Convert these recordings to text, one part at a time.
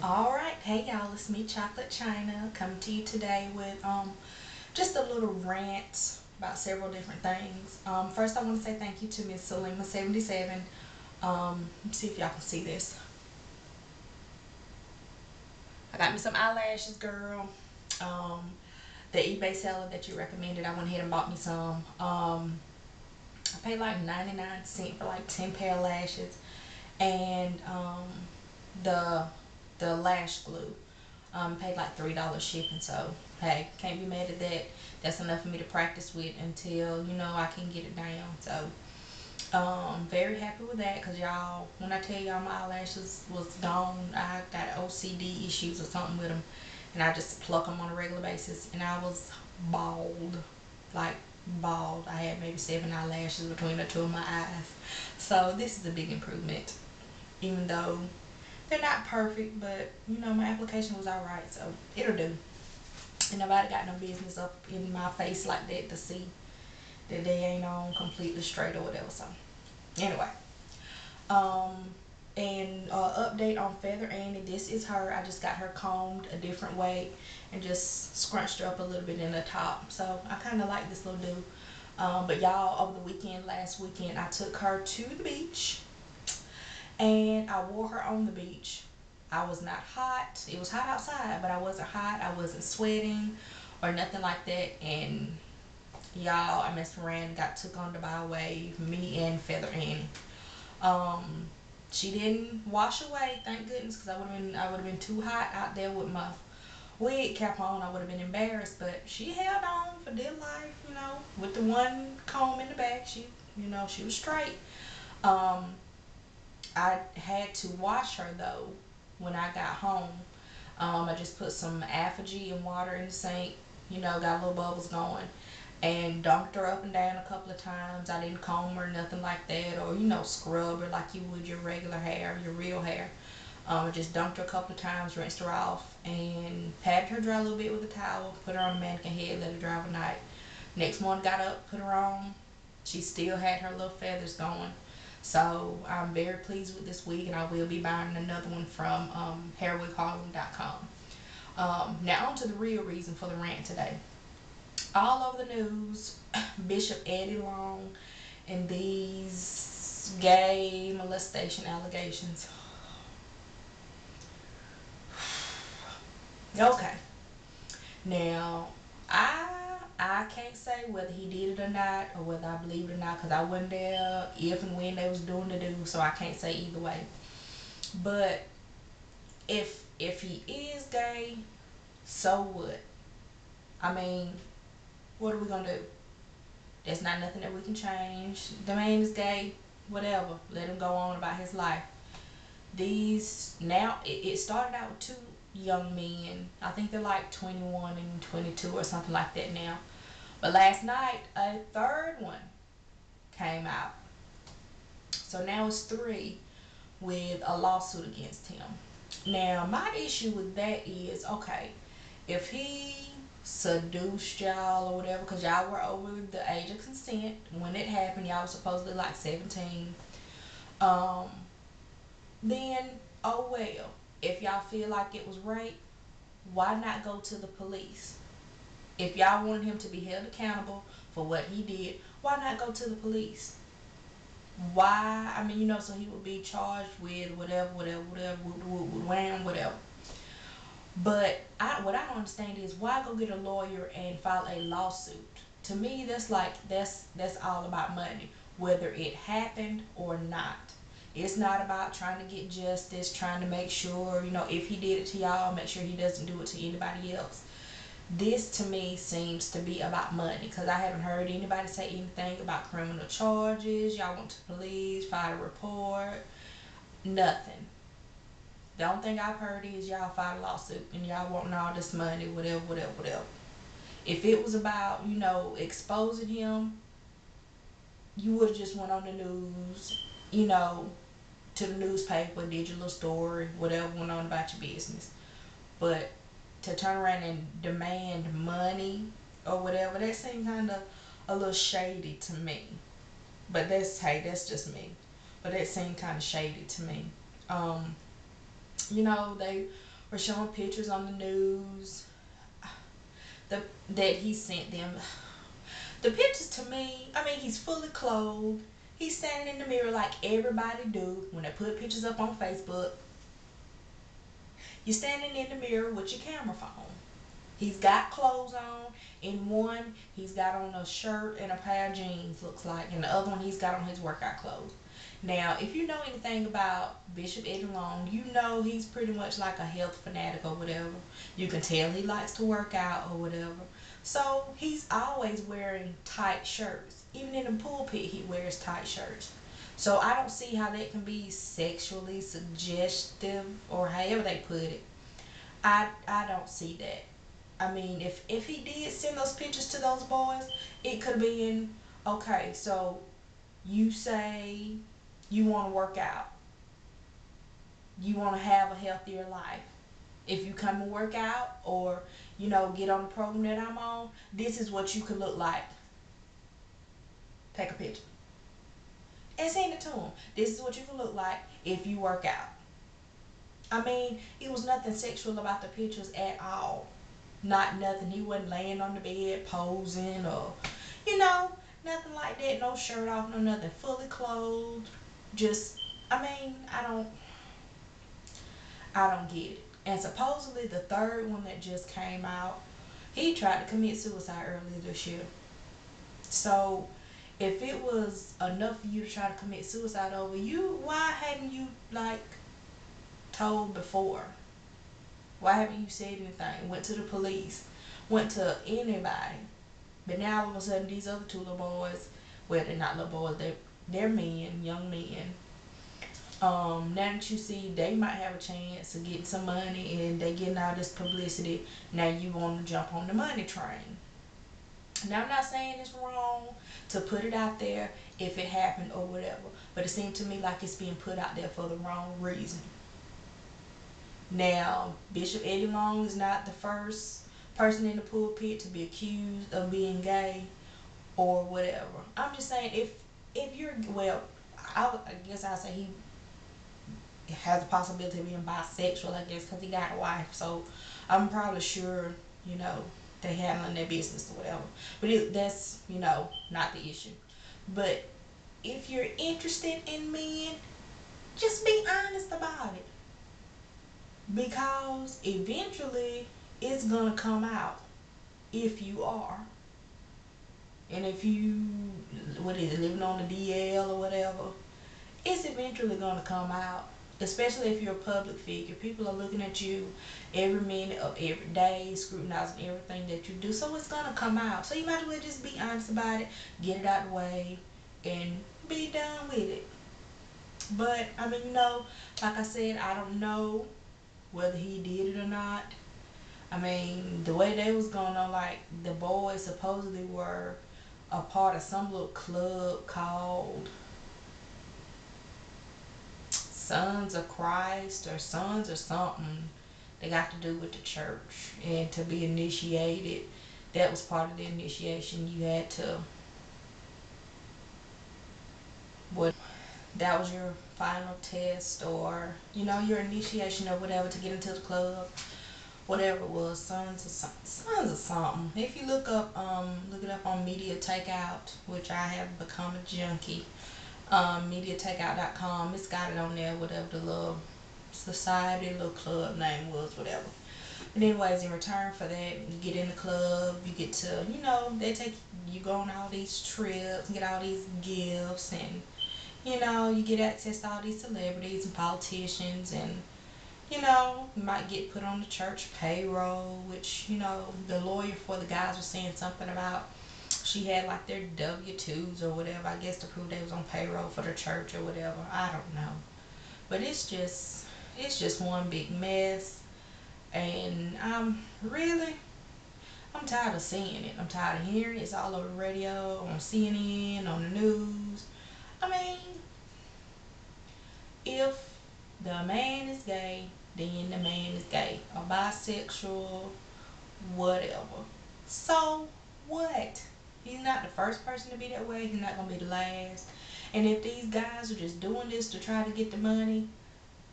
Alright, hey y'all, it's me Chocolate China coming to you today with just a little rant about several different things. First I want to say thank you to Miss Selena77. Let's see if y'all can see this. I got me some eyelashes, girl. Um, the eBay seller that you recommended, I went ahead and bought me some. I paid like 99 cents for like 10 pair of lashes, and the the lash glue. Paid like $3 shipping, so hey, can't be mad at that. That's enough for me to practice with until I can get it down. So very happy with that, because y'all, when I tell y'all my eyelashes was gone, I got OCD issues or something with them, and I just pluck them on a regular basis, and I was bald, like bald. I had maybe 7 eyelashes between the two of my eyes. So this is a big improvement, even though they're not perfect, but my application was alright, so it'll do. And nobody got no business up in my face like that to see that they ain't on completely straight or whatever. So anyway, um, and update on Feather Annie. This is her. I just got her combed a different way and just scrunched her up a little bit in the top. So I kind of like this little dude. But y'all, over the weekend, last weekend, I took her to the beach and I wore her on the beach. I was not hot. It was hot outside, but I wasn't hot. I wasn't sweating or nothing like that. And y'all, I messed around and got took on by a wave, me and Feather Annie. Um, she didn't wash away, thank goodness, because I would have been too hot out there with my wig cap on. I would have been embarrassed, but she held on for dear life, with the one comb in the back. She was straight. Um, I had to wash her though when I got home. I just put some Alpha-G and water in the sink, got little bubbles going, and dunked her up and down a couple of times. I didn't comb her, nothing like that, or scrub her like you would your regular hair, your real hair. I just dunked her a couple of times, rinsed her off, and patted her dry a little bit with a towel, put her on a mannequin head, let her dry overnight. Next morning, got up, put her on. She still had her little feathers going. So I'm very pleased with this wig, and I will be buying another one from hairwigharlem.com. Now on to the real reason for the rant today. All over the news, Bishop Eddie Long and these gay molestation allegations. Okay, now I can't say whether he did it or not, or whether I believe it or not, because I wasn't there if and when they was doing the do, so I can't say either way. But if he is gay, so what? I mean, what are we gonna do? There's not nothing that we can change. The man is gay, whatever. Let him go on about his life. These now it started out with two young men. I think they're like 21 and 22 or something like that now. But last night a third one came out. So now it's three with a lawsuit against him. Now my issue with that is, okay, if he seduced y'all or whatever, because y'all were over the age of consent when it happened, y'all were supposedly like 17, um, then oh well. If y'all feel like it was rape, why not go to the police? If y'all wanted him to be held accountable for what he did, why not go to the police? Why? I mean, so he would be charged with whatever, whatever. But what I don't understand is, why go get a lawyer and file a lawsuit? To me, that's all about money, whether it happened or not. It's not about trying to get justice, trying to make sure, if he did it to y'all, make sure he doesn't do it to anybody else. This to me seems to be about money, because I haven't heard anybody say anything about criminal charges. Y'all went to police, filed a report, nothing. The only thing I've heard is y'all filed a lawsuit and y'all wanting all this money, whatever. If it was about, exposing him, you would have just went on the news, to the newspaper, did your little story, whatever, went on about your business. But to turn around and demand money or whatever, that seemed kind of a little shady to me. But that's just me. But that seemed kind of shady to me. They or showing pictures on the news the, that he sent them. The pictures to me, I mean, he's fully clothed. He's standing in the mirror like everybody do when they put pictures up on Facebook. You're standing in the mirror with your camera phone. He's got clothes on. In one, he's got on a shirt and a pair of jeans, looks like. And the other one, he's got on his workout clothes. Now, if you know anything about Bishop Eddie Long, you know he's pretty much like a health fanatic or whatever. You can tell he likes to work out or whatever. So he's always wearing tight shirts. Even in the pulpit, he wears tight shirts. So I don't see how that can be sexually suggestive or however they put it. I don't see that. I mean, if he did send those pictures to those boys, it could have been okay. So you say you want to work out, you want to have a healthier life. If you come and work out, or get on the program that I'm on, this is what you could look like. Take a picture and send it to him. This is what you can look like if you work out. I mean, it was nothing sexual about the pictures at all. Not nothing. He wasn't laying on the bed posing or, you know, nothing like that. No shirt off, no nothing. Fully clothed. Just, I mean, I don't get it. And supposedly the third one that just came out, he tried to commit suicide earlier this year. So if it was enough for you to try to commit suicide over you, why hadn't you told before? Why haven't you said anything? Went to the police, went to anybody. But now all of a sudden these other two little boys, well, they're not little boys, they're men, young men. Now that you see they might have a chance of getting some money and they getting all this publicity, now you want to jump on the money train. Now I'm not saying it's wrong to put it out there if it happened or whatever, but it seemed to me like it's being put out there for the wrong reason. Now, Bishop Eddie Long is not the first person in the pulpit to be accused of being gay or whatever. I'm just saying, if you're, well, I guess I'll say he has a possibility of being bisexual, I guess, because he got a wife. So I'm probably sure, they handling their business or whatever. But that's, not the issue. But if you're interested in men, just be honest about it. Because eventually it's gonna come out if you are. And if you, what is it, living on the DL or whatever, it's eventually gonna come out. Especially if you're a public figure. People are looking at you every minute of every day, scrutinizing everything that you do. So it's gonna come out. So you might as well just be honest about it, get it out of the way, and be done with it. But I mean, like I said, I don't know whether he did it or not. I mean, the way they was going on, like the boys supposedly were a part of some little club called Sons of Christ or Sons or something. They got to do with the church. And to be initiated, that was part of the initiation. You had to, what, that was your final test or, your initiation or whatever to get into the club. Whatever it was, sons of something. If you look it up on Media Takeout, which I have become a junkie. MediaTakeout.com. It's got it on there, whatever the little society, little club name was, whatever. But anyways, in return for that, you get in the club, you get to, they take you go on all these trips, get all these gifts, and you get access to all these celebrities and politicians, and you might get put on the church payroll, which the lawyer for the guys was saying something about. She had like their W-2s or whatever, I guess, to prove they was on payroll for the church or whatever. I don't know. But it's just one big mess. And I'm tired of seeing it. I'm tired of hearing it. It's all over the radio, on CNN, on the news. I mean, if the man is gay, then the man is gay. Or bisexual, whatever. So what? He's not the first person to be that way. He's not going to be the last. And if these guys are just doing this to try to get the money,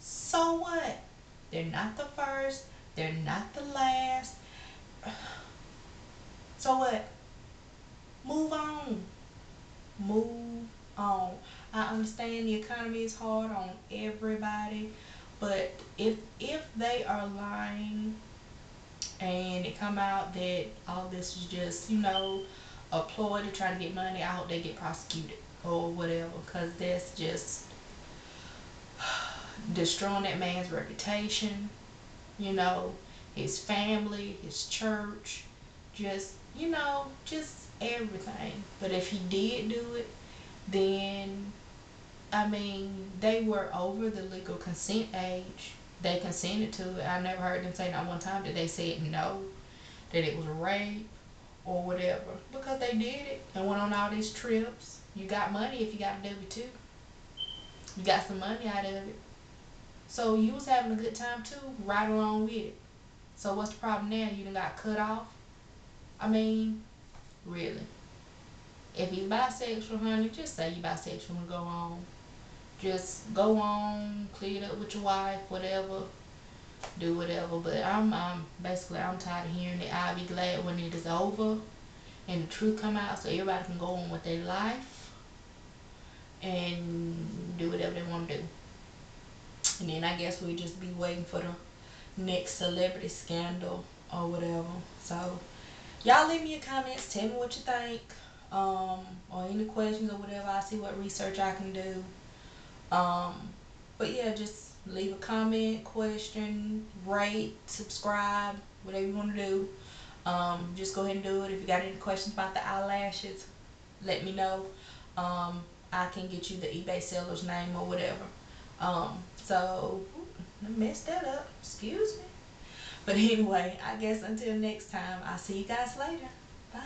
so what? They're not the first. They're not the last. So what? Move on. Move on. I understand the economy is hard on everybody, but if they are lying and it come out that all this is just, a ploy to try to get money, I hope they get prosecuted or whatever, because that's just destroying that man's reputation, you know, his family, his church, just, just everything. But if he did do it, then, I mean, they were over the legal consent age. They consented to it. I never heard them say not one time that they said no, that it was rape or whatever, because they did it and went on all these trips. You got money if you got a W-2. You got some money out of it. So you was having a good time too, right along with it. So what's the problem now? You done got cut off? I mean, really. If he's bisexual, honey, just say you bisexual and go on. Just go on, clear it up with your wife, whatever, do whatever. But basically I'm tired of hearing it. I'll be glad when it is over and the truth come out, so everybody can go on with their life and do whatever they want to do. And then I guess we'll just be waiting for the next celebrity scandal or whatever. So y'all leave me your comments, tell me what you think, or any questions or whatever. I'll see what research I can do. But yeah, just leave a comment, question, rate, subscribe, whatever you want to do. Just go ahead and do it. If you got any questions about the eyelashes, let me know. I can get you the eBay seller's name or whatever. So I messed that up. Excuse me. But anyway, I guess until next time, I'll see you guys later. Bye.